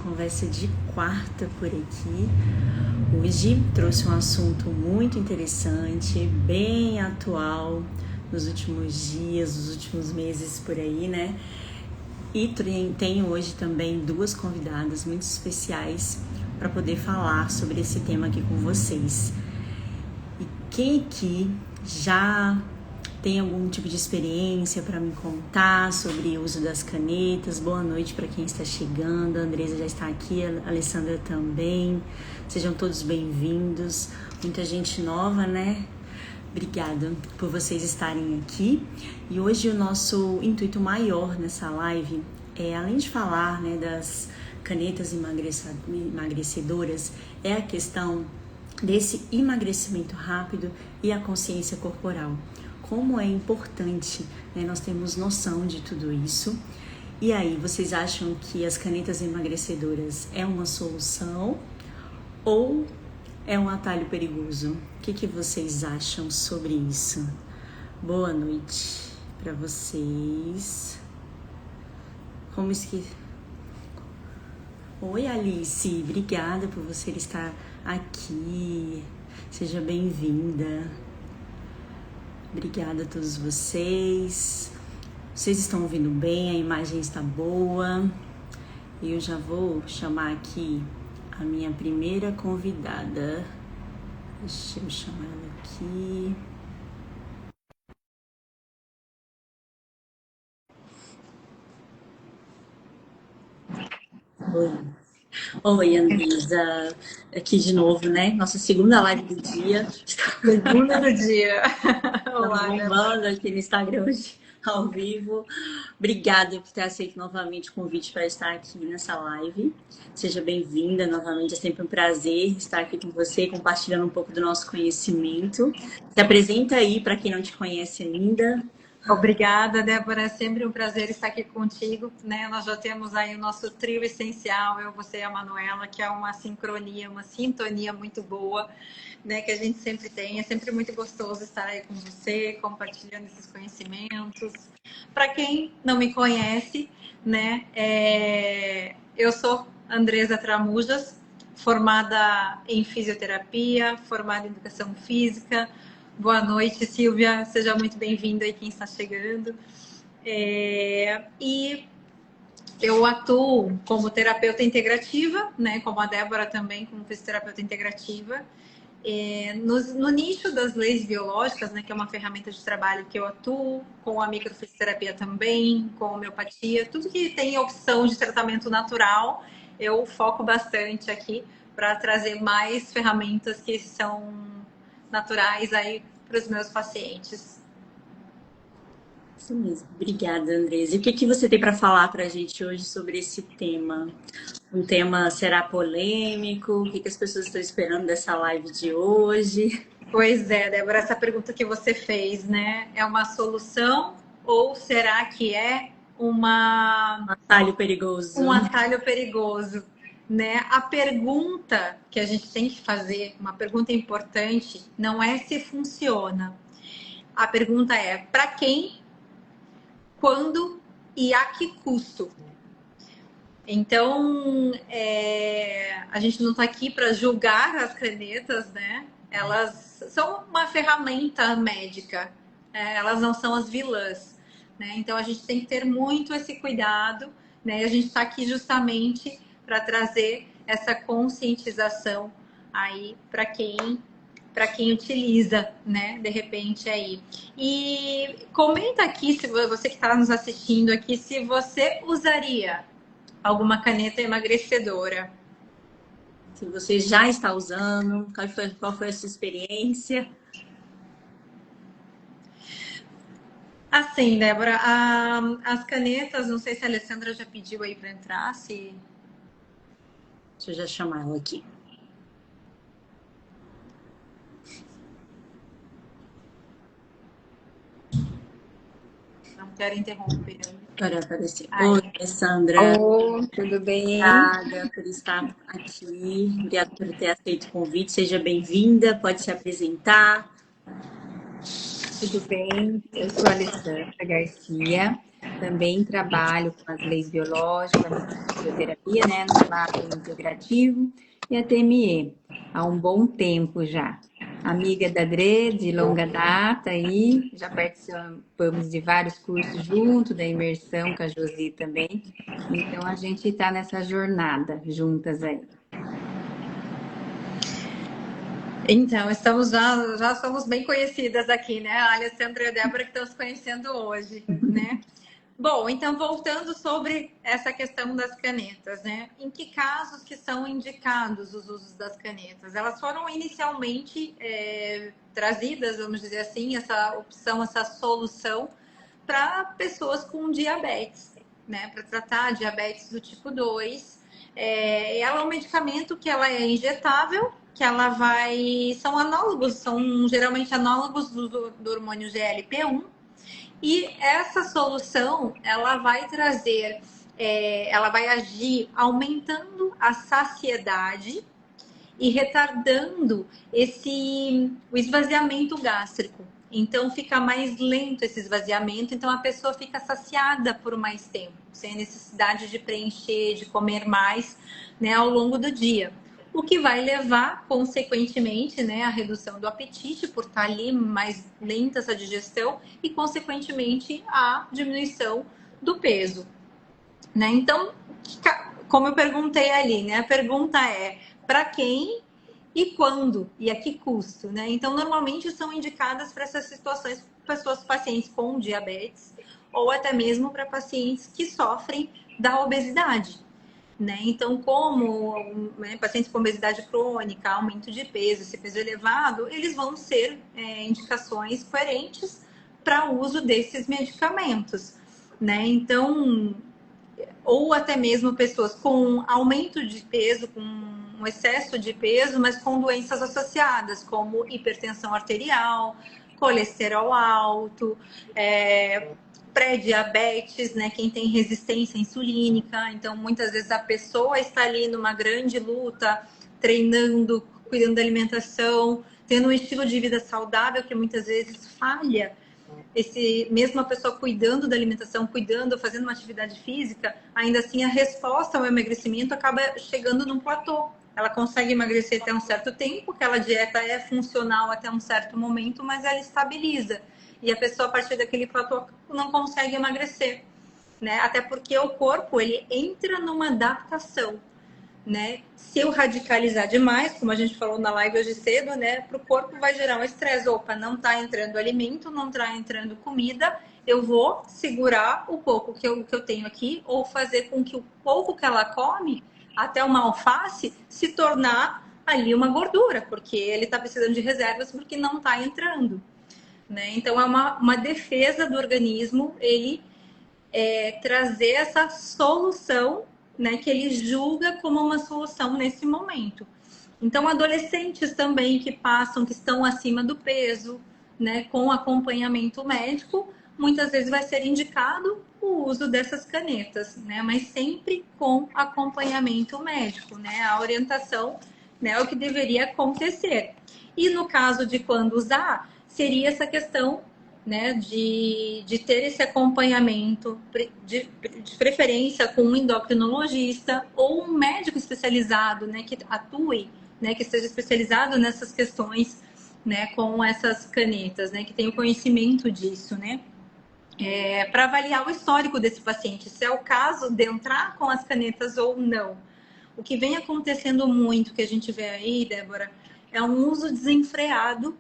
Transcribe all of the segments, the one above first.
conversa de quarta por aqui. Hoje trouxe um assunto muito interessante, bem atual nos últimos dias, nos últimos meses por aí, né? E tenho hoje também duas convidadas muito especiais para poder falar sobre esse tema aqui com vocês. E quem aqui já tem algum tipo de experiência para me contar sobre o uso das canetas? Boa noite para quem está chegando. A Andresa já está aqui, a Alessandra também. Sejam todos bem-vindos. Muita gente nova, né? Obrigada por vocês estarem aqui. E hoje o nosso intuito maior nessa live é, além de falar, né, das canetas emagrecedoras, é a questão desse emagrecimento rápido e a consciência corporal. Como é importante, né, nós termos noção de tudo isso. E aí, vocês acham que as canetas emagrecedoras é uma solução ou é um atalho perigoso? O que vocês acham sobre isso? Boa noite para vocês. Oi, Alice, obrigada por você estar aqui. Seja bem-vinda. Obrigada a todos vocês. Vocês estão ouvindo bem? A imagem está boa. Eu já vou chamar aqui a minha primeira convidada. Deixa eu chamar ela aqui. Oi, Andresa. Aqui de novo, né? Nossa segunda live do dia. Segunda do dia. Olá, bombando aqui no Instagram hoje, ao vivo. Obrigada por ter aceito novamente o convite para estar aqui nessa live. Seja bem-vinda novamente, é sempre um prazer estar aqui com você, compartilhando um pouco do nosso conhecimento. Se apresenta aí para quem não te conhece ainda. Obrigada, Débora. É sempre um prazer estar aqui contigo, né? Nós já temos aí o nosso trio essencial, eu, você e a Manuela, que é uma sincronia, uma sintonia muito boa, né? Que a gente sempre tem. É sempre muito gostoso estar aí com você, compartilhando esses conhecimentos. Para quem não me conhece, né? Eu sou Andresa Tramujas, formada em fisioterapia, formada em educação física. Boa noite, Silvia. Seja muito bem-vinda aí quem está chegando. E eu atuo como terapeuta integrativa, né? Como a Débora também, como fisioterapeuta integrativa. No nicho das leis biológicas, né? Que é uma ferramenta de trabalho que eu atuo, com a microfisioterapia também, com homeopatia, tudo que tem opção de tratamento natural, eu foco bastante aqui para trazer mais ferramentas que são naturais aí para os meus pacientes. Isso mesmo. Obrigada, Andresa. E o que você tem para falar para a gente hoje sobre esse tema? Um tema será polêmico? O que as pessoas estão esperando dessa live de hoje? Pois é, Débora, essa pergunta que você fez, né? É uma solução ou será que é um atalho perigoso? Um atalho perigoso. Né? A pergunta que a gente tem que fazer, uma pergunta importante, não é se funciona. A pergunta é para quem, quando e a que custo. Então, a gente não está aqui para julgar as canetas, né? Elas são uma ferramenta médica, elas não são as vilãs, né? Então, a gente tem que ter muito esse cuidado, né? E a gente está aqui justamente para trazer essa conscientização aí para quem utiliza, né, de repente aí. E comenta aqui, se você que está nos assistindo aqui, se você usaria alguma caneta emagrecedora. Se você já está usando, qual foi a sua experiência? Assim, Débora, as canetas, não sei se a Alessandra já pediu aí para entrar, se... Deixa eu já chamar ela aqui. Não quero interromper. Para aparecer. Oi, Alessandra. Oi, tudo bem? Obrigada por estar aqui. Obrigada por ter aceito o convite. Seja bem-vinda. Pode se apresentar. Tudo bem? Eu sou a Alessandra Garcia. Também trabalho com as leis biológicas, a fisioterapia, né, no lado integrativo, e a TME, há um bom tempo já. Amiga da Dre, de longa data aí, já participamos de vários cursos junto, da imersão com a Josi também. Então a gente está nessa jornada juntas aí. Então, já somos bem conhecidas aqui, né? A Alessandra e a Débora que estão se conhecendo hoje, né? Bom, então voltando sobre essa questão das canetas, né? Em que casos que são indicados os usos das canetas? Elas foram inicialmente trazidas, vamos dizer assim, essa opção, essa solução para pessoas com diabetes, né? Para tratar diabetes do tipo 2. Ela é um medicamento que ela é injetável, que ela são análogos, são geralmente análogos do hormônio GLP-1. E essa solução, ela vai trazer, ela vai agir aumentando a saciedade e retardando o esvaziamento gástrico. Então fica mais lento esse esvaziamento, então a pessoa fica saciada por mais tempo, sem necessidade de preencher, de comer mais, né, ao longo do dia. O que vai levar, consequentemente, né, à redução do apetite, por estar ali mais lenta essa digestão, e, consequentemente, à diminuição do peso. Né? Então, como eu perguntei ali, né, a pergunta é para quem e quando e a que custo, né? Então, normalmente são indicadas para essas situações pacientes com diabetes ou até mesmo para pacientes que sofrem da obesidade. Né? Então, como pacientes com obesidade crônica, aumento de peso, esse peso elevado, eles vão ser indicações coerentes para o uso desses medicamentos. Né? Então, ou até mesmo pessoas com aumento de peso, com um excesso de peso, mas com doenças associadas, como hipertensão arterial, colesterol alto, pré-diabetes, né? Quem tem resistência insulínica. Então, muitas vezes a pessoa está ali numa grande luta, treinando, cuidando da alimentação, tendo um estilo de vida saudável que muitas vezes falha. Mesmo a pessoa cuidando da alimentação, fazendo uma atividade física, ainda assim a resposta ao emagrecimento acaba chegando num platô. Ela consegue emagrecer até um certo tempo, aquela dieta é funcional até um certo momento, mas ela estabiliza. E a pessoa, a partir daquele platô, não consegue emagrecer, né? Até porque o corpo, ele entra numa adaptação, né? Se eu radicalizar demais, como a gente falou na live hoje cedo, né? Para o corpo vai gerar um estresse. Opa, não está entrando alimento, não está entrando comida, eu vou segurar o pouco que eu tenho aqui, ou fazer com que o pouco que ela come, até uma alface, se tornar ali uma gordura, porque ele está precisando de reservas porque não está entrando. Né? Então, é uma defesa do organismo, ele trazer essa solução, né, que ele julga como uma solução nesse momento. Então, adolescentes também que estão acima do peso, né, com acompanhamento médico, muitas vezes vai ser indicado o uso dessas canetas, né, mas sempre com acompanhamento médico, né, a orientação, né, é o que deveria acontecer. E no caso de quando usar, seria essa questão, né, de ter esse acompanhamento, de preferência com um endocrinologista ou um médico especializado, né, que atue, né, que esteja especializado nessas questões, né, com essas canetas, né, que tenha o conhecimento disso, né, para avaliar o histórico desse paciente, se é o caso de entrar com as canetas ou não. O que vem acontecendo muito, que a gente vê aí, Débora, é um uso desenfreado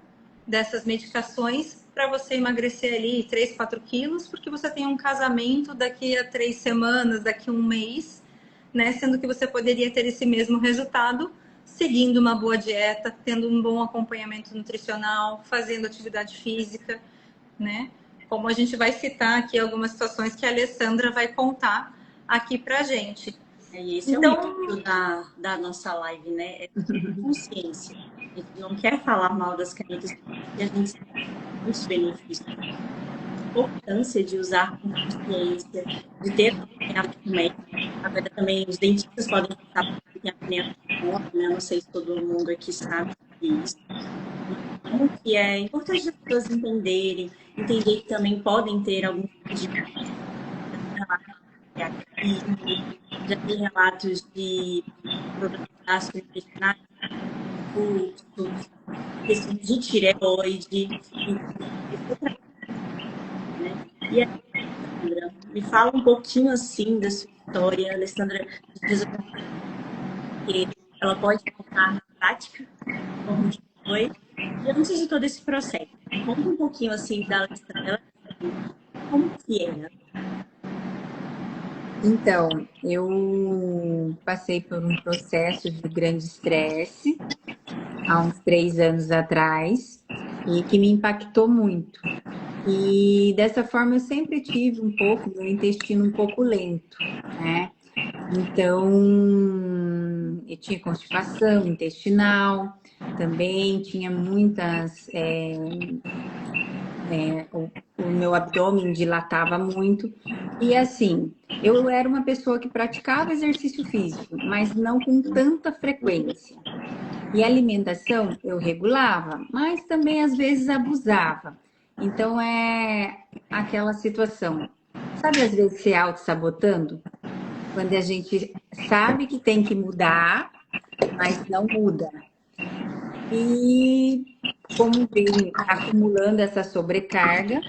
dessas medicações para você emagrecer ali 3, 4 quilos, porque você tem um casamento daqui a 3 semanas, daqui a um mês, né? Sendo que você poderia ter esse mesmo resultado seguindo uma boa dieta, tendo um bom acompanhamento nutricional, fazendo atividade física, né? Como a gente vai citar aqui algumas situações que a Alessandra vai contar aqui pra gente. Esse então, é o intuito da nossa live, né? É consciência. A gente não quer falar mal das canetas, porque a gente sabe os benefícios. A importância de usar com consciência, de ter acompanhamento médico. Agora também os dentistas podem estar porque tem a caneta de ponta, né? Não sei se todo mundo aqui sabe disso. Então, que é importante as pessoas entender que também podem ter algum tipo de reativos, já tem relatos de problemas gastrointestinais, refluxos, questões de tireoide, né? E aí, Alessandra, me fala um pouquinho assim da sua história, Alessandra, porque ela pode contar na prática como que foi. E antes de todo esse processo, conta um pouquinho assim da Alessandra, como que era? Então, eu passei por um processo de grande estresse há uns 3 anos atrás e que me impactou muito. E dessa forma eu sempre tive um pouco do intestino um pouco lento, né? Então, eu tinha constipação intestinal, também tinha muitas. O meu abdômen dilatava muito. E assim, eu era uma pessoa que praticava exercício físico, mas não com tanta frequência. E a alimentação eu regulava, mas também às vezes abusava. Então é aquela situação. Sabe, às vezes se auto-sabotando? Quando a gente sabe que tem que mudar, mas não muda. E como vem acumulando essa sobrecarga,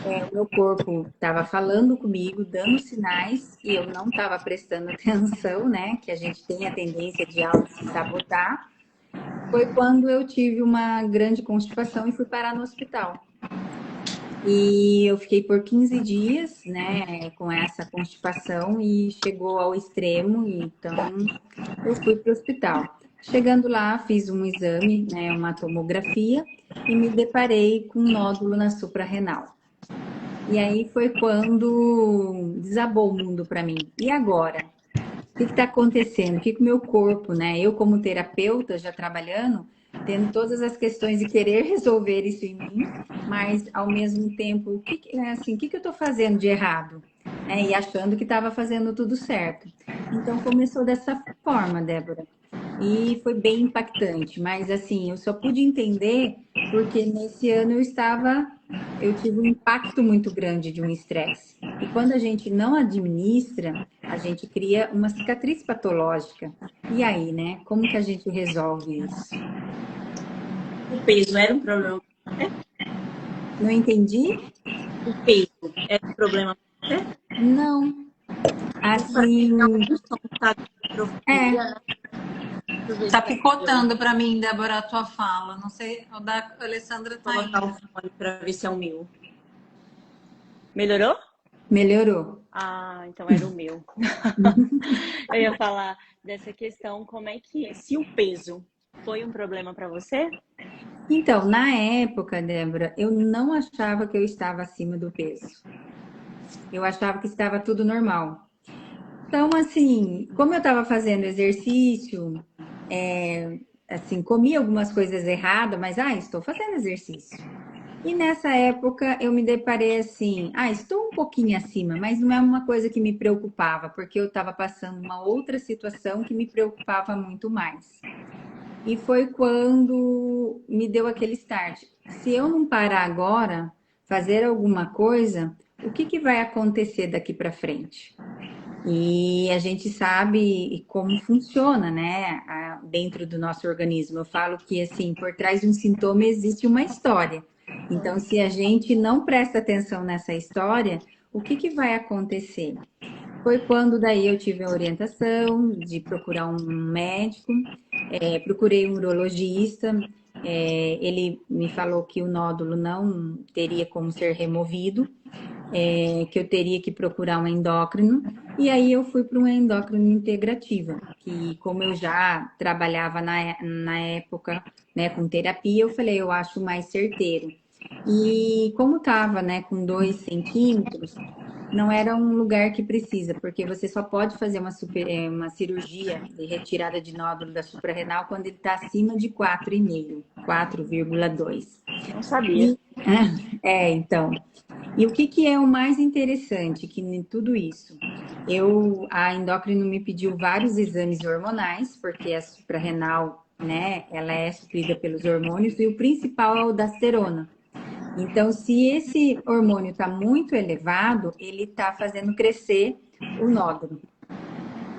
o meu corpo estava falando comigo, dando sinais, e eu não estava prestando atenção, né? Que a gente tem a tendência de auto-se-sabotar. Foi quando eu tive uma grande constipação e fui parar no hospital. E eu fiquei por 15 dias, né, com essa constipação e chegou ao extremo, então eu fui para o hospital. Chegando lá, fiz um exame, né, uma tomografia, e me deparei com um nódulo na suprarrenal. E aí foi quando desabou o mundo para mim. E agora? O que está acontecendo? O que o meu corpo, né? Eu, como terapeuta, já trabalhando, tendo todas as questões de querer resolver isso em mim, mas ao mesmo tempo, o que eu estou fazendo de errado? E achando que estava fazendo tudo certo. Então começou dessa forma, Débora. E foi bem impactante, mas assim, eu só pude entender porque nesse ano eu tive um impacto muito grande de um estresse. E quando a gente não administra, a gente cria uma cicatriz patológica. E aí, né? Como que a gente resolve isso? O peso era um problema? Não entendi? O peso era um problema para você? Não. Assim, Tá picotando para mim, Débora, a tua fala. Não sei, o da Alessandra tá Vou colocar o fone para ver se é o meu. Melhorou? melhorou. Ah, então era o meu. Eu ia falar dessa questão, como é que, se o peso foi um problema para você? Então, na época, Débora, eu não achava que eu estava acima do peso. Eu achava que estava tudo normal. Então, assim, como eu estava fazendo exercício, assim, comi algumas coisas erradas, mas, estou fazendo exercício. E nessa época eu me deparei assim, estou um pouquinho acima, mas não é uma coisa que me preocupava, porque eu estava passando uma outra situação que me preocupava muito mais. E foi quando me deu aquele start. Se eu não parar agora, fazer alguma coisa, o que vai acontecer daqui para frente? E a gente sabe como funciona, né, dentro do nosso organismo. Eu falo que, assim, por trás de um sintoma existe uma história. Então, se a gente não presta atenção nessa história, o que vai acontecer? Foi quando daí eu tive a orientação de procurar um médico, procurei um urologista, ele me falou que o nódulo não teria como ser removido, que eu teria que procurar um endócrino, e aí eu fui para uma endócrino integrativa, que como eu já trabalhava na época, né, com terapia, eu falei, eu acho mais certeiro. E como estava, né, com 2 centímetros, não era um lugar que precisa, porque você só pode fazer uma cirurgia de retirada de nódulo da suprarrenal quando ele está acima de 4,5, 4,2. Não sabia. Então. E o que é o mais interessante que em tudo isso? A endócrino me pediu vários exames hormonais, porque a suprarrenal, né, ela é suprida pelos hormônios, e o principal é o dasterona. Então, se esse hormônio está muito elevado, ele está fazendo crescer o nódulo.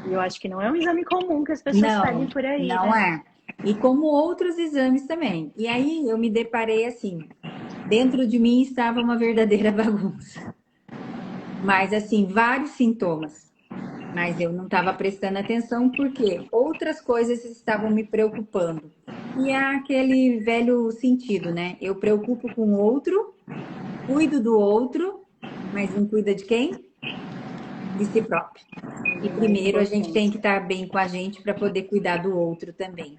E eu acho que não é um exame comum que as pessoas pedem por aí, não né? é. E como outros exames também. E aí eu me deparei assim, dentro de mim estava uma verdadeira bagunça. Mas assim, vários sintomas. Mas eu não estava prestando atenção porque outras coisas estavam me preocupando. E é aquele velho sentido, né? Eu preocupo com o outro, cuido do outro, mas não cuida de quem? De si próprio. E É mais primeiro a gente tem importante. que estar bem com a gente para poder cuidar do outro também.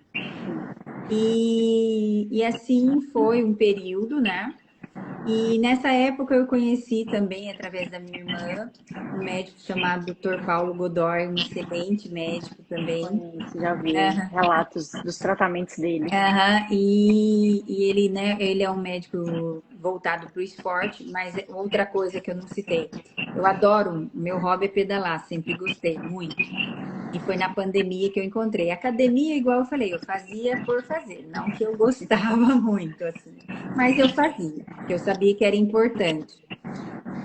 E assim foi um período, né? E nessa época eu conheci também, através da minha irmã, um médico chamado Dr. Paulo Godoy, um excelente médico também. Conheço, já vi relatos dos tratamentos dele. Aham, e ele, né, ele é um médico voltado para o esporte, mas outra coisa que eu não citei, eu adoro, o meu hobby é pedalar, sempre gostei muito. E foi na pandemia que eu encontrei. Academia, igual eu falei, eu fazia por fazer, não que eu gostava muito, assim, mas eu fazia, porque eu sabia que era importante.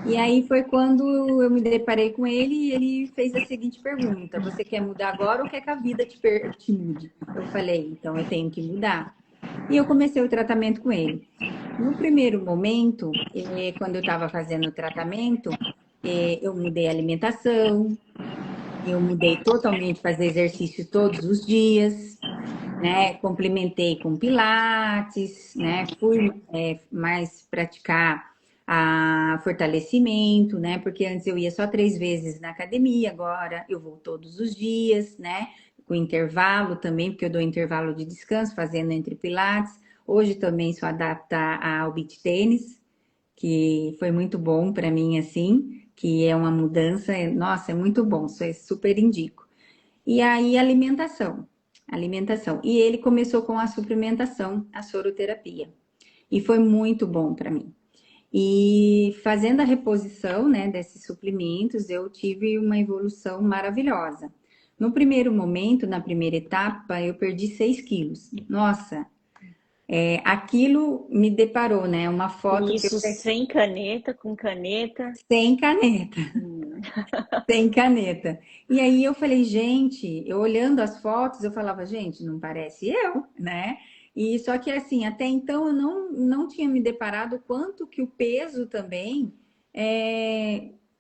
E aí foi quando eu me deparei com ele e ele fez a seguinte pergunta: você quer mudar agora ou quer que a vida te mude? Eu falei, então eu tenho que mudar. E eu comecei o tratamento com ele. No primeiro momento, quando eu estava fazendo o tratamento, eu mudei a alimentação, eu mudei totalmente fazer exercício todos os dias, né? Complementei com pilates, né? Fui mais praticar fortalecimento, né? Porque antes eu ia só 3 vezes na academia, agora eu vou todos os dias, né? Com intervalo também, porque eu dou intervalo de descanso, fazendo entre pilates. Hoje também sou adapta ao beach tênis, que foi muito bom para mim, assim, que é uma mudança, nossa, é muito bom, isso é super indico. E aí, alimentação. Alimentação. E ele começou com a suplementação, a soroterapia. E foi muito bom para mim. E fazendo a reposição, né, desses suplementos, eu tive uma evolução maravilhosa. No primeiro momento, na primeira etapa, eu perdi 6 quilos. Nossa, aquilo me deparou, né? Uma foto E que eu isso sem caneta, com caneta. sem caneta. Hum. Sem caneta. E aí eu falei, gente, eu olhando as fotos, eu falava, gente, não parece eu, né? E só que assim, até então eu não tinha me deparado quanto que o peso também,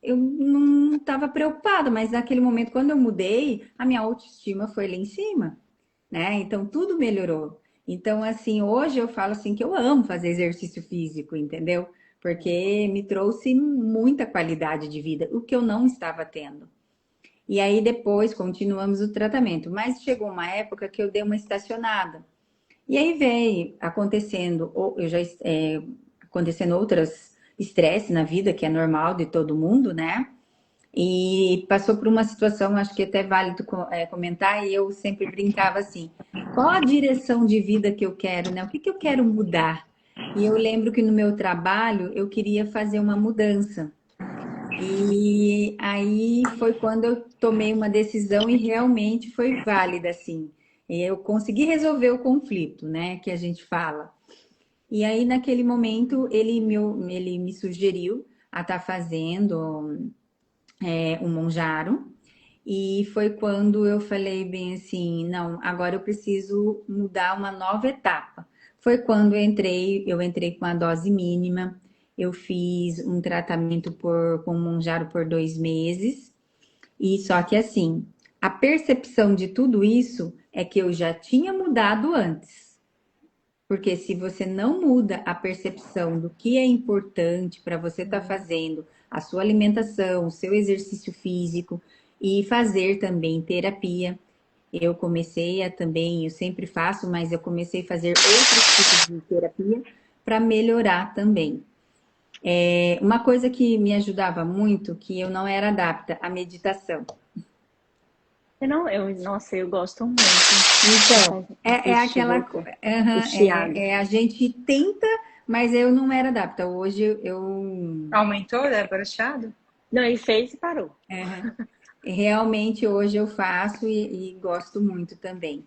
eu não estava preocupada, mas naquele momento, quando eu mudei, a minha autoestima foi lá em cima, né? Então tudo melhorou. Então, assim, hoje eu falo assim que eu amo fazer exercício físico, entendeu? Porque me trouxe muita qualidade de vida, o que eu não estava tendo. E aí depois continuamos o tratamento, mas chegou uma época que eu dei uma estacionada. E aí veio acontecendo, eu já acontecendo outras estresse na vida, que é normal de todo mundo, né? E passou por uma situação, acho que até é válido comentar, e eu sempre brincava assim: qual a direção de vida que eu quero, né? O que que eu quero mudar? E eu lembro que no meu trabalho eu queria fazer uma mudança. E aí foi quando eu tomei uma decisão e realmente foi válida, assim. E eu consegui resolver o conflito, né, que a gente fala. E aí, naquele momento, ele me sugeriu a estar fazendo um monjaro. E foi quando eu falei bem assim, não, agora eu preciso mudar uma nova etapa. Foi quando eu entrei com a dose mínima, eu fiz um tratamento com Monjaro por 2 meses, e só que assim, a percepção de tudo isso é que eu já tinha mudado antes. Porque se você não muda a percepção do que é importante para você estar fazendo, a sua alimentação, o seu exercício físico e fazer também terapia. Eu comecei a também, eu sempre faço, mas eu comecei a fazer outros tipos de terapia para melhorar também. Uma coisa que me ajudava muito, que eu não era adapta, a meditação. Não, nossa, eu gosto muito. Então, é Ixi, aquela. voltou. O Aham, chiado. a gente tenta, mas eu não era adapta. Hoje eu. Aumentou, Débora Chado? Não, ele fez e parou. Realmente hoje eu faço e gosto muito também.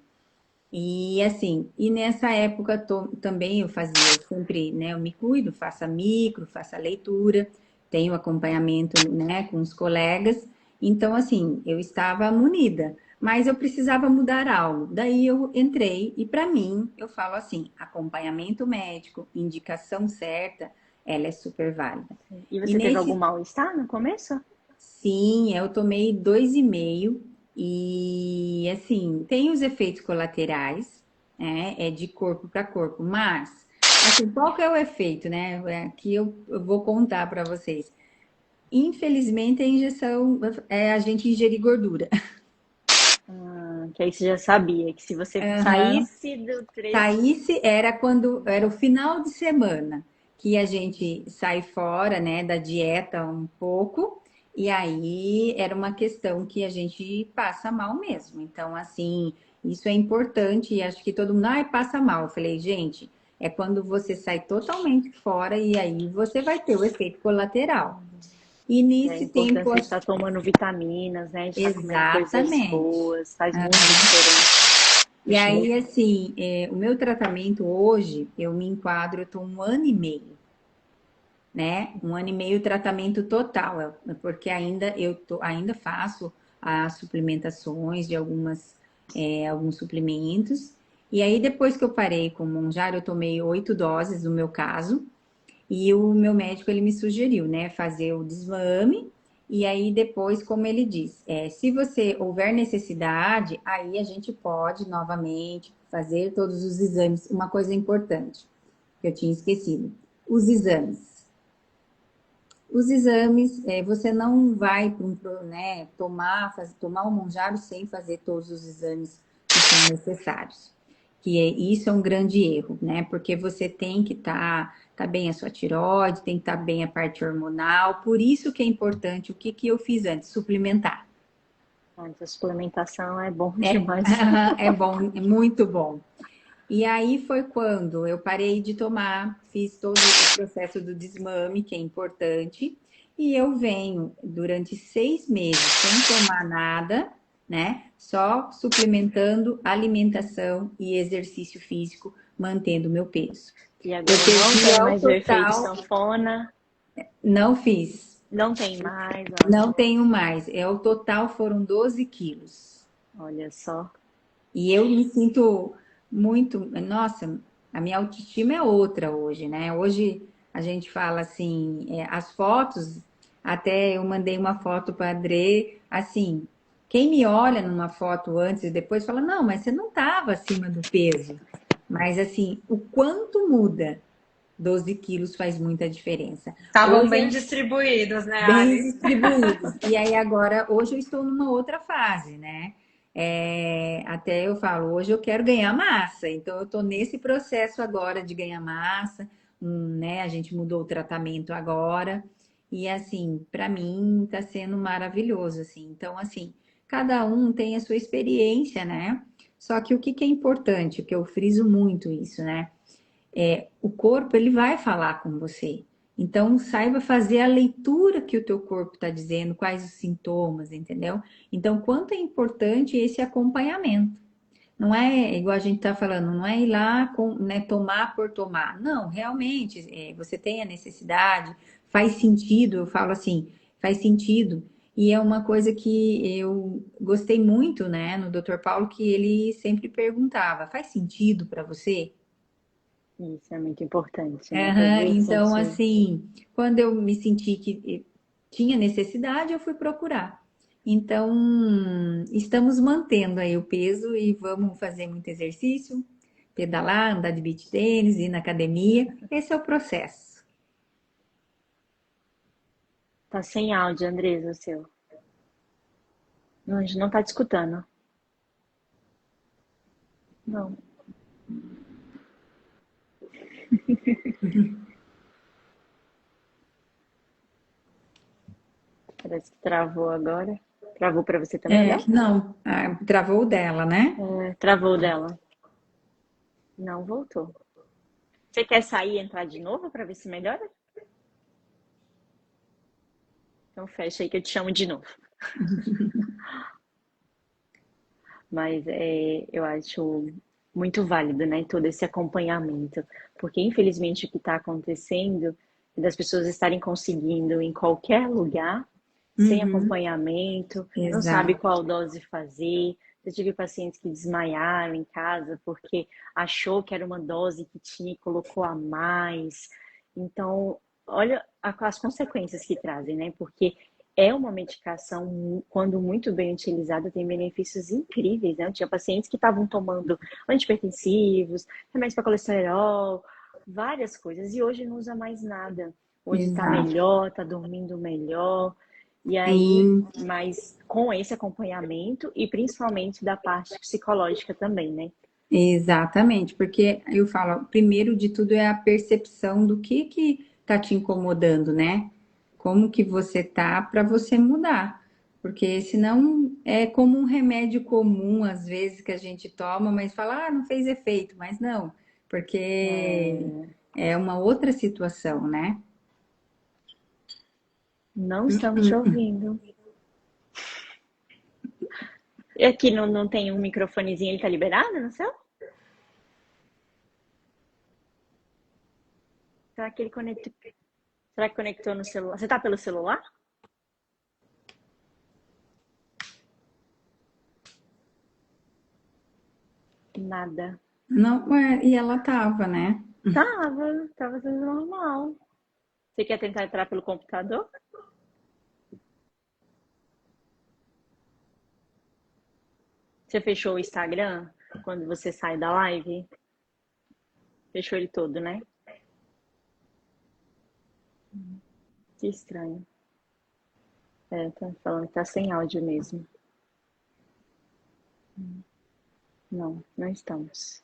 E assim, e nessa época também eu fazia sempre, né? Eu me cuido, faço a micro, faço a leitura, tenho acompanhamento, né, com os colegas. Então, assim, eu estava munida, mas eu precisava mudar algo. Daí eu entrei e, para mim, eu falo assim: acompanhamento médico, indicação certa, ela é super válida. E E você teve algum nesse, mal-estar no começo? sim, eu tomei 2,5 e, assim, tem os efeitos colaterais, né? É de corpo para corpo, mas, assim, qual que é o efeito, né? Aqui eu vou contar para vocês. Infelizmente, a injeção é a gente ingerir gordura. Que aí você já sabia que se você Aham. saísse do trecho. Saísse era quando era o final de semana que a gente sai fora, né, da dieta um pouco, e aí era uma questão que a gente passa mal mesmo. Então, assim, isso é importante e acho que todo mundo, ai, passa mal. Eu falei, gente, é quando você sai totalmente fora e aí você vai ter o efeito colateral. E É a nesse tempo, importância de estar tomando vitaminas, né? De estar comendo coisas exatamente. boas, faz muita diferença. E Acho aí, muito. assim, o meu tratamento hoje, eu me enquadro, eu tô 1 ano e meio, né? 1 ano e meio tratamento total, porque ainda faço as suplementações de alguns suplementos. E aí, depois que eu parei com o Monjaro, eu tomei 8 doses no meu caso, e o meu médico ele me sugeriu, né, fazer o desmame. E aí depois, como ele diz, se você houver necessidade, aí a gente pode novamente fazer todos os exames. Uma coisa importante que eu tinha esquecido: os exames. Os exames, você não vai né, tomar o Monjaro sem fazer todos os exames que são necessários. Isso é um grande erro, né? Porque você tem que tá bem a sua tireoide, tem que estar bem a parte hormonal. Por isso que é importante, o que que eu fiz antes? Suplementar. A suplementação é bom É, demais. é bom, é muito bom. E aí foi quando eu parei de tomar, fiz todo o processo do desmame, que é importante, e eu venho durante 6 meses sem tomar nada, né? Só suplementando alimentação e exercício físico, mantendo o meu peso. E Eu agora não perdi tem ao mais o efeito total, sanfona, não fiz, não tem mais, não ótimo. tenho mais. O total foram 12 quilos. Olha só. E eu me sinto muito, nossa, a minha autoestima é outra hoje, né? Hoje a gente fala assim, as fotos, até eu mandei uma foto para a Adrê, assim, quem me olha numa foto antes e depois fala, não, mas você não estava acima do peso. Mas assim, o quanto muda 12 quilos faz muita diferença. Estavam bem Hoje distribuídos, né, bem Ali? distribuídos. E aí agora, hoje eu estou numa outra fase, né? Até eu falo, hoje eu quero ganhar massa, então eu estou nesse processo agora de ganhar massa, né? A gente mudou o tratamento agora e assim, para mim está sendo maravilhoso, assim. Então, assim, cada um tem a sua experiência, né? Só que o que que é importante, que eu friso muito isso, né? O corpo ele vai falar com você. Então, saiba fazer a leitura que o teu corpo está dizendo, quais os sintomas, entendeu? Então, quanto é importante esse acompanhamento. Não é igual a gente está falando, não é ir lá né, tomar por tomar. Não, realmente, você tem a necessidade, faz sentido, eu falo assim, faz sentido. E é uma coisa que eu gostei muito, né, no Dr. Paulo, que ele sempre perguntava, faz sentido para você? Isso é muito importante, né? Aham. Fazer Então, sentido. assim, quando eu me senti que tinha necessidade, eu fui procurar. Então, estamos mantendo aí o peso e vamos fazer muito exercício, pedalar, andar de beach tênis, ir na academia. Esse é o processo. Tá sem áudio, Andresa, o seu. Não, a gente não tá te escutando. Não. Parece que travou agora. Travou pra você também, não? Não, travou o dela, né? É, travou dela. Não voltou. Você quer sair e entrar de novo pra ver se melhora? Então fecha aí que eu te chamo de novo. Mas eu acho muito válido, né, todo esse acompanhamento, porque infelizmente o que está acontecendo é das pessoas estarem conseguindo em qualquer lugar sem Uhum. acompanhamento, não sabe Exato. qual dose fazer. Eu tive pacientes que desmaiaram em casa porque achou que era uma dose que tinha e colocou a mais. Então, olha as consequências que trazem, né? Porque é uma medicação, quando muito bem utilizada, tem benefícios incríveis, né? Eu tinha pacientes que estavam tomando antipertensivos, remédios para colesterol, várias coisas, e hoje não usa mais nada. Hoje está Exato. melhor, está dormindo melhor, e aí, Sim, mas com esse acompanhamento e principalmente da parte psicológica também, né? exatamente. Porque eu falo, primeiro de tudo é a percepção do que tá te incomodando, né? Como que você tá para você mudar. Porque senão é como um remédio comum, às vezes, que a gente toma, mas fala, ah, não fez efeito, mas não, porque É, é uma outra situação, né? não estamos te ouvindo. E aqui não tem um microfonezinho, ele tá liberado no seu? Será que ele conectou? Será que conectou no celular? Você tá pelo celular? Nada. Não, e ela tava, né? Tava tudo normal. Você quer tentar entrar pelo computador? Você fechou o Instagram quando você sai da live? Fechou ele todo, né? Que estranho. É, tá falando que tá sem áudio mesmo. Não, não estamos.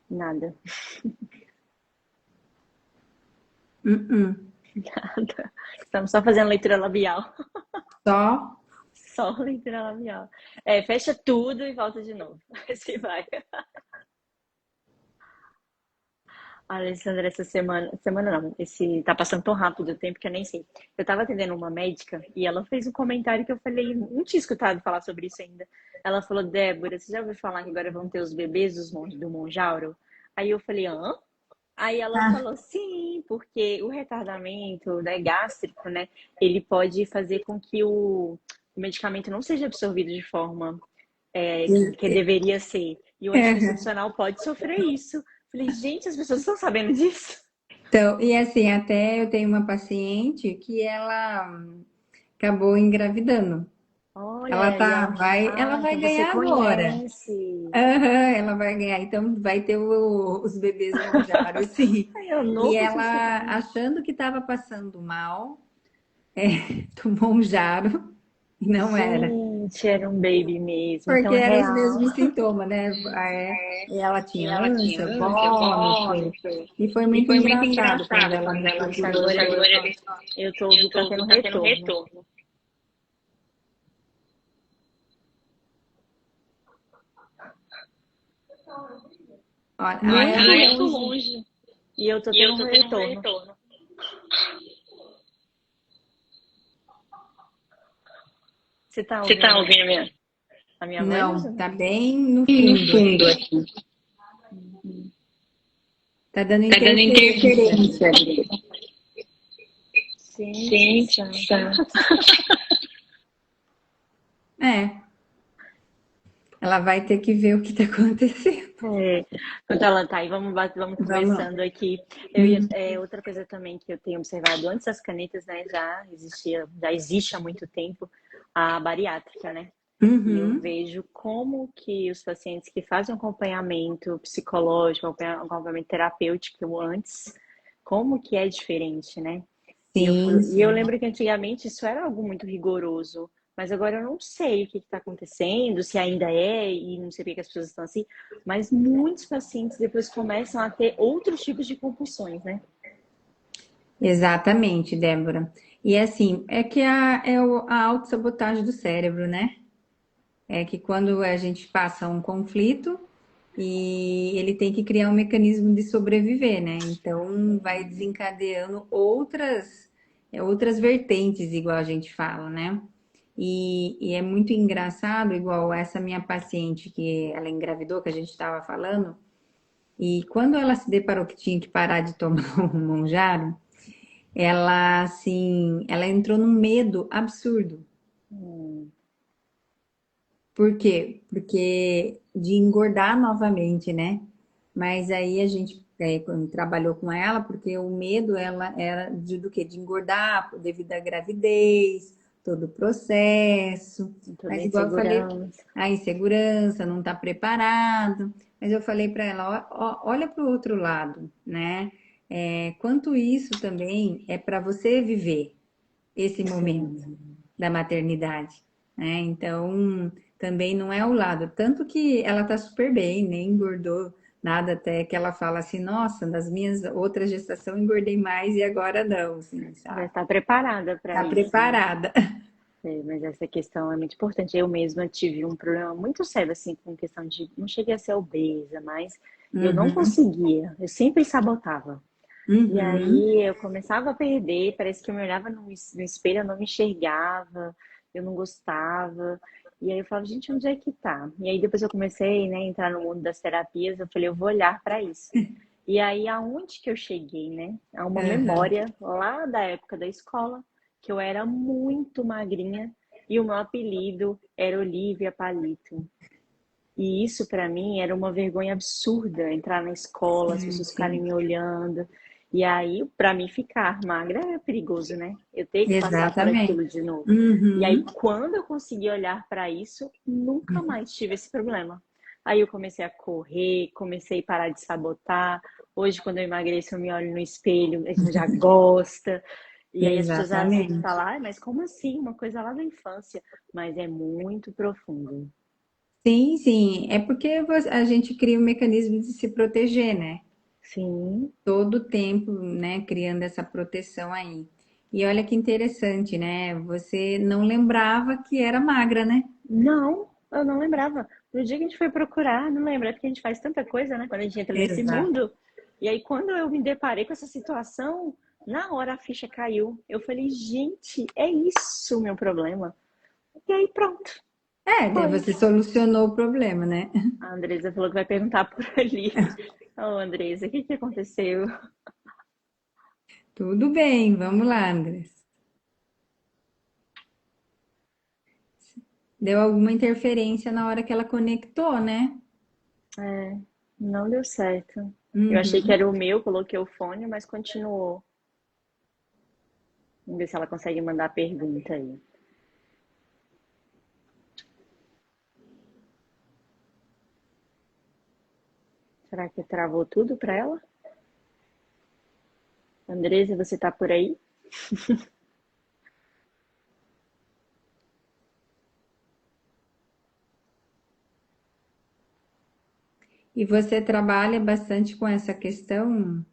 Nada. Uh-uh. Nada. Estamos só fazendo leitura labial. Só. Só leitura labial. É, fecha tudo e volta de novo. Assim vai. Alessandra, essa semana não, tá passando tão rápido o tempo que eu nem sei. Eu tava atendendo uma médica e ela fez um comentário que eu falei, não tinha escutado falar sobre isso ainda. Ela falou, Débora, você já ouviu falar que agora vão ter os bebês do Monjauro? Aí eu falei, hã? Aí ela Ah, falou, sim, porque o retardamento, né, gástrico, né, ele pode fazer com que o medicamento não seja absorvido de forma que deveria ser. E o anticoncepcional pode sofrer isso. Falei, gente, as pessoas estão sabendo disso? então, e assim, até eu tenho uma paciente que ela acabou engravidando. Olha, e ela. Ela Ah, vai então você ganhar agora. conhece. Aham, ela vai ganhar, então vai ter os bebês Monjaro, sim. Ai, é o E novo ela, sucesso. achando que estava passando mal, tomou um jaro e não era. Gente, era um baby mesmo. Porque Então é eram os real. mesmos sintomas, né? E ela E tinha ela tinha ânsia, ânsia, vômito. vômito. E foi E muito foi muito engraçado quando engraçado ela quando me ela me procurou. procurou. Eu, Eu tô ouvindo, eu tá tô, tendo tá tendo retorno. retorno. Olha, Muito aí, muito longe. E eu tô e tendo eu um tô tendo um retorno. retorno. Você tá Você ouvindo tá ouvindo minha? a minha voz? Não, tá bem no No fundo fundo aqui. aqui. Tá dando Tá dando interferência. interferência ali. Gente do Gente, céu. é, ela vai ter que ver o que tá acontecendo. É, quando ela tá aí, vamos Vamos. conversando aqui. Uhum. Outra coisa também que eu tenho observado antes das canetas, né, já existe há muito tempo a bariátrica, né? E eu Uhum. vejo como que os pacientes que fazem acompanhamento psicológico, acompanhamento terapêutico antes, como que é diferente, né? Sim, E eu sim. lembro que antigamente isso era algo muito rigoroso, mas agora eu não sei o que está acontecendo, se ainda é, e não sei por que as pessoas estão assim, mas muitos pacientes depois começam a ter outros tipos de compulsões, né? Exatamente, Débora. E assim, é que a autossabotagem do cérebro, né? É que quando a gente passa um conflito e ele tem que criar um mecanismo de sobreviver, né? Então vai desencadeando outras vertentes, igual a gente fala, né? E é muito engraçado, igual essa minha paciente que ela engravidou, que a gente estava falando, e quando ela se deparou que tinha que parar de tomar o Monjaro, ela, assim, ela entrou num medo absurdo. Hum, Por quê? Porque de engordar novamente, né? Mas aí a gente quando trabalhou com ela, porque o medo ela era do quê? De engordar devido à gravidez, todo o processo. toda Mas igual eu falei, insegurança. a insegurança, não está preparado. Mas eu falei para ela, olha para o outro lado, né? Quanto isso também é para você viver esse momento Sim. da maternidade, né? Então, também não é o lado. Tanto que ela tá super bem, nem engordou nada, até que ela fala assim, nossa, nas minhas outras gestações engordei mais e agora não, assim, Já sabe? está preparada para Tá isso, né? preparada. É, mas essa questão é muito importante. Eu mesma tive um problema muito sério, assim, com questão de. Não cheguei a ser obesa, mas eu não Uhum, conseguia. Eu sempre sabotava. E uhum. aí eu começava a perder, parece que eu me olhava no espelho, eu não me enxergava, eu não gostava. E aí eu falava, gente, onde é que tá? E aí depois eu comecei, né, a entrar no mundo das terapias, eu falei, eu vou olhar para isso. E aí aonde que eu cheguei, né? A uma Aham. memória lá da época da escola, que eu era muito magrinha e o meu apelido era Olivia Palito. E isso para mim era uma vergonha absurda, entrar na escola, as Sim, pessoas ficarem sim. me olhando. E aí, para mim ficar magra é perigoso, né? Eu ter que passar por Exatamente. aquilo de novo. E aí, Uhum. quando eu consegui olhar para isso, nunca mais tive esse problema. Aí eu comecei a correr, comecei a parar de sabotar. Hoje, quando eu emagreço, eu me olho no espelho, a gente já gosta. E aí as pessoas às vezes Exatamente. falam, ah, mas como assim? Uma coisa lá da infância. Mas é muito profundo. Sim, sim. É porque a gente cria um mecanismo de se proteger, né? Sim. Todo o tempo, né, criando essa proteção aí. E olha que interessante, né? Você não lembrava que era magra, né? Não, eu não lembrava. No dia que a gente foi procurar, não lembro, é porque a gente faz tanta coisa, né, quando a gente entra nesse Exato. mundo. E aí, quando eu me deparei com essa situação, na hora a ficha caiu. Eu falei, gente, é isso o meu problema. E aí, pronto, Daí foi. você solucionou o problema, né? A Andresa falou que vai perguntar por ali. Ô, Andresa, o que que aconteceu? Tudo bem, vamos lá, Andres. Deu alguma interferência na hora que ela conectou, né? É, não deu certo. Eu achei que Uhum. era o meu, coloquei o fone, mas continuou. Vamos ver se ela consegue mandar pergunta aí. Será que travou tudo para ela? Andresa, você tá por aí? E você trabalha bastante com essa questão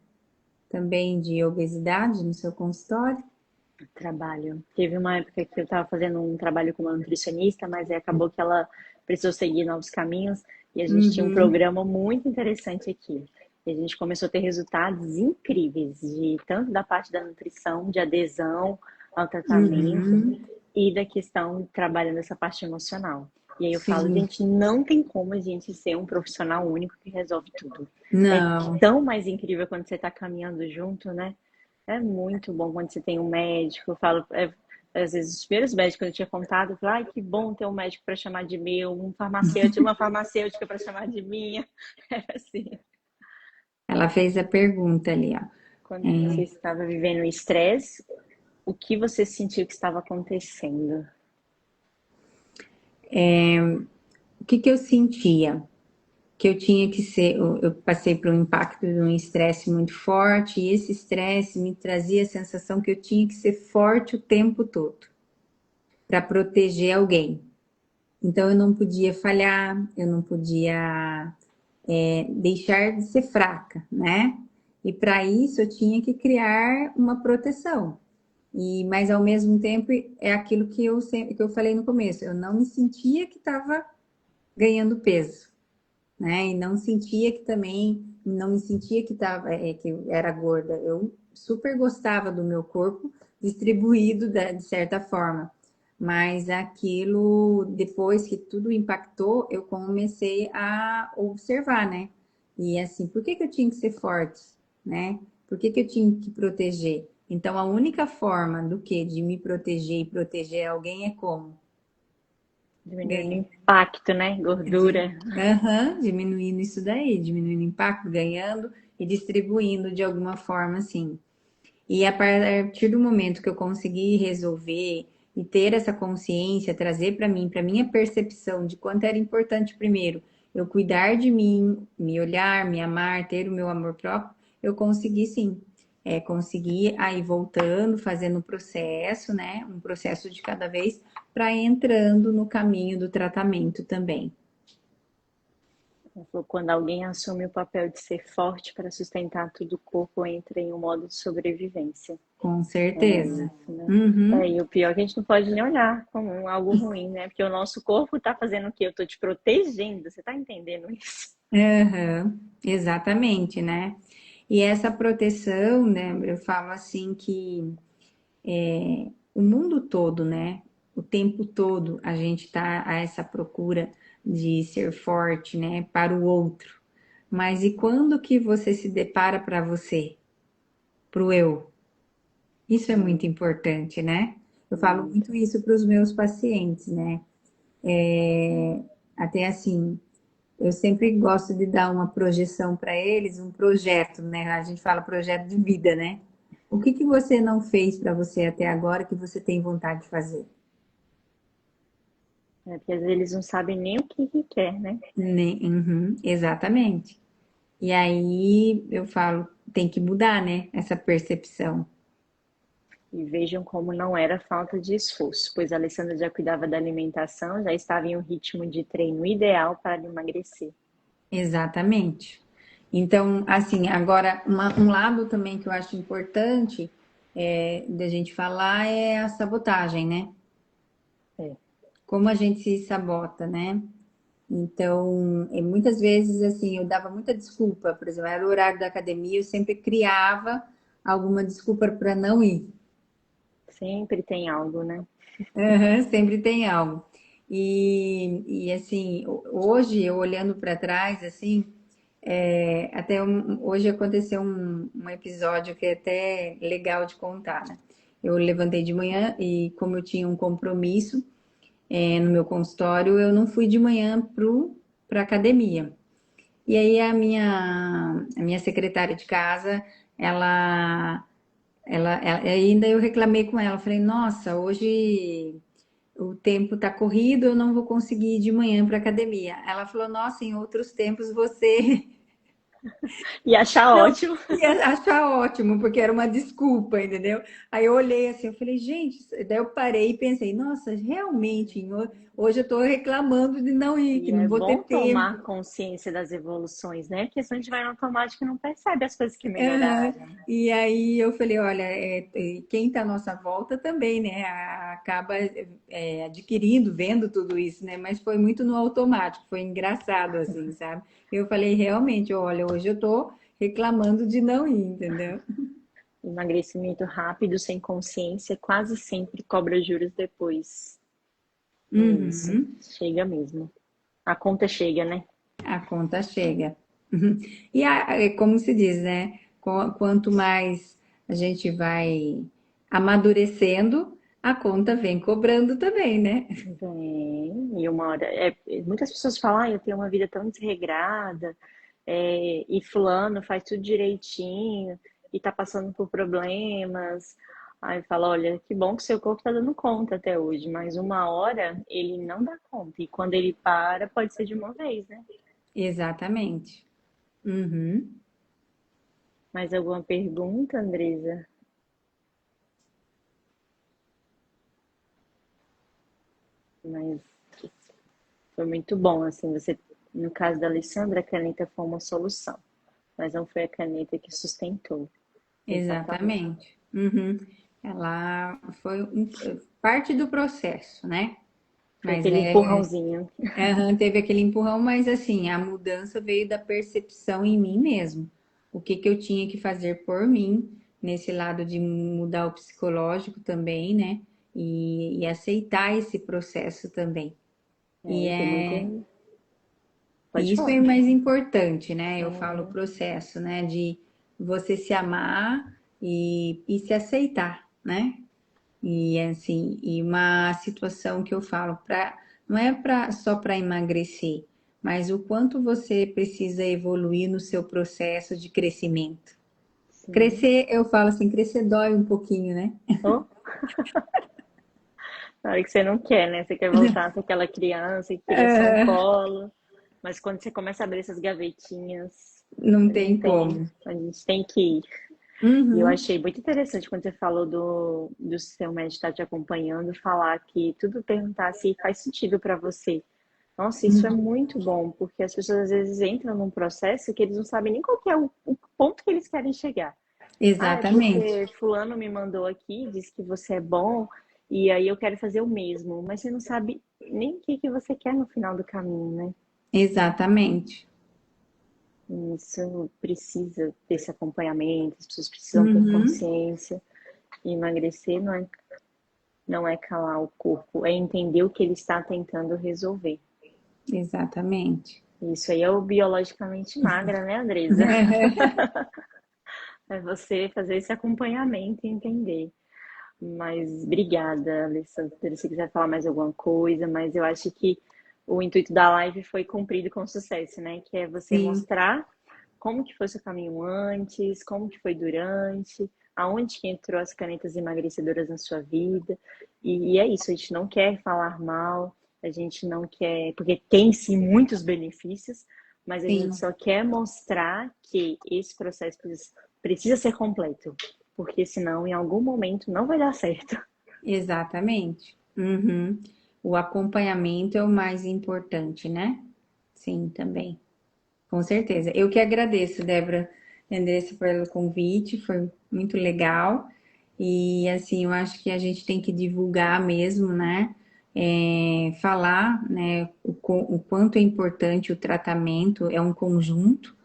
também de obesidade no seu consultório? Trabalho. Teve uma época que eu estava fazendo um trabalho com uma nutricionista, mas aí acabou que ela precisou seguir novos caminhos e a gente tinha um Uhum. programa muito interessante aqui. E a gente começou a ter resultados incríveis, de tanto da parte da nutrição, de adesão ao tratamento Uhum. e da questão trabalhando essa parte emocional. E aí eu falo, Sim. gente, não tem como a gente ser um profissional único que resolve tudo. É Não, tão mais incrível quando você está caminhando junto, né? É muito bom quando você tem um médico. Eu falo, às vezes, os primeiros médicos que eu tinha contato, eu falo, ai, que bom ter um médico para chamar de meu, um farmacêutico, uma farmacêutica para chamar de minha. Era assim. ela fez a pergunta ali, ó. Quando você estava vivendo o estresse, o que você sentiu que estava acontecendo? O que que eu sentia? Que eu tinha que ser, eu passei por um impacto de um estresse muito forte, e esse estresse me trazia a sensação que eu tinha que ser forte o tempo todo para proteger alguém. Então eu não podia falhar, eu não podia deixar de ser fraca, né? E para isso eu tinha que criar uma proteção. Mas ao mesmo tempo é aquilo que que eu falei no começo, eu não me sentia que estava ganhando peso, né? E não sentia que também, não me sentia que tava, que eu era gorda. Eu super gostava do meu corpo distribuído de certa forma. Mas aquilo, depois que tudo impactou, eu comecei a observar, né? E assim, por que que eu tinha que ser forte, né? Por que que eu tinha que proteger? Então, a única forma do que de me proteger e proteger alguém é como? Diminuindo o impacto, né? Gordura. Diminuindo isso daí, diminuindo o impacto, ganhando e distribuindo de alguma forma, assim. E a partir do momento que eu consegui resolver e ter essa consciência, trazer para mim, para minha percepção de quanto era importante, primeiro, eu cuidar de mim, me olhar, me amar, ter o meu amor próprio, eu consegui sim. Consegui aí voltando, fazendo o processo, né? Um processo de cada vez, para entrando no caminho do tratamento também. Quando alguém assume o papel de ser forte para sustentar tudo, o corpo entra em um modo de sobrevivência. Com certeza. Isso, né? Uhum. E o pior é que a gente não pode nem olhar como algo ruim, né? Porque o nosso corpo está fazendo o quê? Eu estou te protegendo. Você está entendendo isso? Uhum. Exatamente, né? E essa proteção, né? Eu falo assim que o mundo todo, né? O tempo todo a gente tá a essa procura de ser forte, né? Para o outro. Mas e quando que você se depara para você, pro eu? Isso é muito importante, né? Eu falo muito isso para os meus pacientes, né? Até assim, eu sempre gosto de dar uma projeção para eles, um projeto, né? A gente fala projeto de vida, né? O que que você não fez para você até agora que você tem vontade de fazer? Porque às vezes eles não sabem nem o que quer, né? Uhum, exatamente. E aí eu falo, tem que mudar, né? Essa percepção. E vejam como não era falta de esforço, pois a Alessandra já cuidava da alimentação, já estava em um ritmo de treino ideal para emagrecer. Exatamente. Então, assim, agora, um lado também que eu acho importante da gente falar é a sabotagem, né? É. Como a gente se sabota, né? Então, muitas vezes, assim, eu dava muita desculpa, por exemplo, era o horário da academia, eu sempre criava alguma desculpa para não ir. Sempre tem algo, né? Aham, sempre tem algo. E assim, hoje, eu olhando para trás, assim, hoje aconteceu um episódio que é até legal de contar, né? Eu levantei de manhã e como eu tinha um compromisso no meu consultório, eu não fui de manhã para academia. E aí a minha secretária de casa, ainda eu reclamei com ela, falei, nossa, hoje o tempo tá corrido, eu não vou conseguir ir de manhã para academia. Ela falou, nossa, em outros tempos você E achar não, ótimo. ia achar ótimo, porque era uma desculpa, entendeu? Aí eu olhei assim, eu falei, gente, daí eu parei e pensei, nossa, realmente, hoje eu tô reclamando de não ir, que E não é vou ter bom tempo. tomar consciência das evoluções, né? Porque senão a gente vai no automático e não percebe as coisas que Aham. melhoraram. E aí eu falei, olha, quem está à nossa volta também, né? Acaba adquirindo, vendo tudo isso, né? Mas foi muito no automático, foi engraçado assim, sabe? Eu falei, realmente, olha, hoje eu tô reclamando de não ir, entendeu? Emagrecimento rápido, sem consciência, quase sempre cobra juros depois. É isso. Uhum. Chega mesmo. A conta chega, né? A conta chega. Uhum. E como se diz, né? Quanto mais a gente vai amadurecendo, a conta vem cobrando também, né? Vem. E uma hora. Muitas pessoas falam, eu tenho uma vida tão desregrada, e fulano faz tudo direitinho, e tá passando por problemas. Aí fala, olha, que bom que seu corpo tá dando conta até hoje, mas uma hora ele não dá conta. E quando ele para, pode ser de uma vez, né? Exatamente. Uhum. Mais alguma pergunta, Andresa? Mas foi muito bom, assim, você, no caso da Alessandra, a caneta foi uma solução, mas não foi a caneta que sustentou o tratamento. Exatamente. Uhum. Ela foi parte do processo, né? Foi Mas aquele empurrãozinho. teve aquele empurrão, mas assim, a mudança veio da percepção em mim mesmo. O que que eu tinha que fazer por mim, nesse lado de mudar o psicológico também, né? E aceitar esse processo também. E E tem é muito. Pode E isso falar. é o mais importante, né? Eu falo o É, processo, né? De você se amar, e se aceitar, né? E assim, e uma situação que eu falo, não é só para emagrecer, mas o quanto você precisa evoluir no seu processo de crescimento. Sim. Crescer, eu falo assim, crescer dói um pouquinho, né? Oh, na hora que você não quer, né? Você quer voltar a ser aquela criança que queria só um colo. Mas quando você começa a abrir essas gavetinhas, Não não tem tem, como. a gente tem que ir. E eu Uhum, achei muito interessante quando você falou do seu médico estar te acompanhando, falar que tudo perguntar se faz sentido para você. Nossa, isso é muito bom, porque as pessoas às vezes entram num processo que eles não sabem nem qual que é o ponto que eles querem chegar. Ah, é exatamente, porque fulano me mandou aqui, disse que você é bom, e aí eu quero fazer o mesmo, mas você não sabe nem o que que você quer no final do caminho, né? exatamente. Isso precisa desse acompanhamento, as pessoas precisam ter Uhum, consciência. E emagrecer não é calar o corpo, é entender o que ele está tentando resolver. exatamente. Isso aí é o biologicamente magra, né, Andresa? É você fazer esse acompanhamento e entender. Mas obrigada, Alessandra. Se você quiser falar mais alguma coisa, mas eu acho que o intuito da live foi cumprido com sucesso, né? Que é você Sim, mostrar como que foi seu caminho antes, como que foi durante, aonde que entrou as canetas emagrecedoras na sua vida. E é isso, a gente não quer falar mal, a gente não quer, porque tem sim muitos benefícios, mas a gente sim, só quer mostrar que esse processo precisa ser completo, porque senão em algum momento não vai dar certo. exatamente. Uhum. O acompanhamento é o mais importante, né? Sim, também. Com certeza. Eu que agradeço, Débora Andressa, pelo convite, foi muito legal. E assim, eu acho que a gente tem que divulgar mesmo, né? Falar, né, o quanto é importante o tratamento, é um conjunto.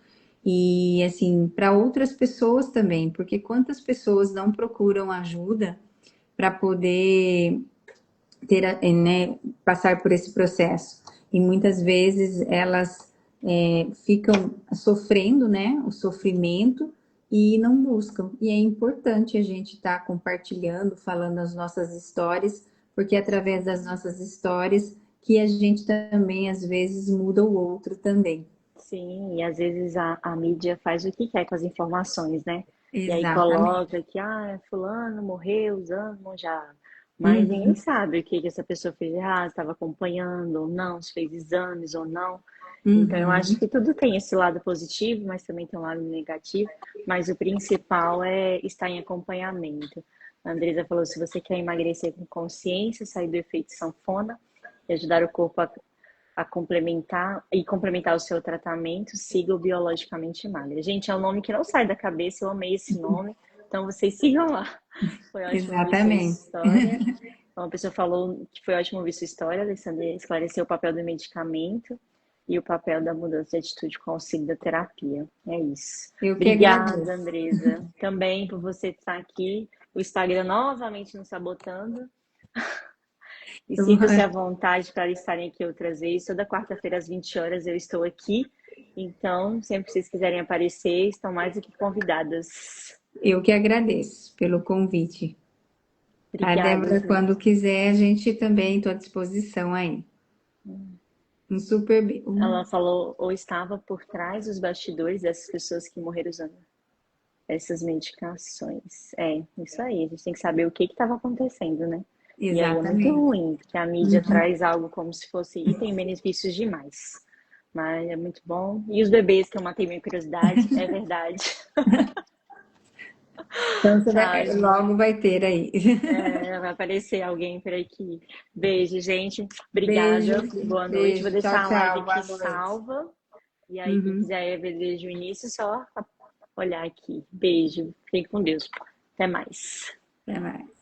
E assim, para outras pessoas também, porque quantas pessoas não procuram ajuda para poder ter, né, passar por esse processo. E muitas vezes elas ficam sofrendo, né, o sofrimento e não buscam. E é importante a gente estar compartilhando, falando as nossas histórias, porque é através das nossas histórias que a gente também às vezes muda o outro também. Sim, e às vezes a mídia faz o que quer com as informações, né? E aí Exatamente. coloca que, fulano morreu usando já. Mas ninguém Uhum, sabe o que que essa pessoa fez errado, estava acompanhando ou não, se fez exames ou não. Então eu acho uhum, que tudo tem esse lado positivo, mas também tem um lado negativo. Mas o principal é estar em acompanhamento. A Andresa falou, se você quer emagrecer com consciência, sair do efeito sanfona e ajudar o corpo a complementar o seu tratamento, siga o Biologicamente Magra. Gente, é um nome que não sai da cabeça, eu amei esse nome, então vocês sigam lá. Foi ótimo ouvir sua exatamente. história. Uma pessoa falou que foi ótimo ouvir sua história, Alessandra, esclareceu o papel do medicamento e o papel da mudança de atitude com o auxílio da terapia. É isso. Eu que Obrigada, agradeço. Andresa, também por você estar aqui. O Instagram novamente nos sabotando. E sinta-se à vontade para estarem aqui outras vezes. Toda quarta-feira, às 20 horas, eu estou aqui. Então, sempre que vocês quiserem aparecer, estão mais do que convidadas. Eu que agradeço pelo convite. Tá, Obrigada, Débora? viu? Quando quiser, a gente também estou à disposição aí. Um super bem. Ela falou, ou estava por trás dos bastidores dessas pessoas que morreram usando essas medicações. É, isso aí. A gente tem que saber o que estava acontecendo, né? E aí é muito Exatamente. ruim, porque a mídia traz algo como se fosse. E tem benefícios demais. Mas é muito bom. E os bebês, que eu matei minha curiosidade, é verdade. Então, você Tchau, gente. logo vai ter aí. Vai aparecer alguém por aqui. Beijo, gente. Beijo, Obrigada. Boa noite. Vou beijo. Tchau, deixar a live tchau. aqui Boa noite. salva. E aí, quem Uhum. quiser ver desde o início, só olhar aqui. Beijo. Fique com Deus. Até mais. Até mais.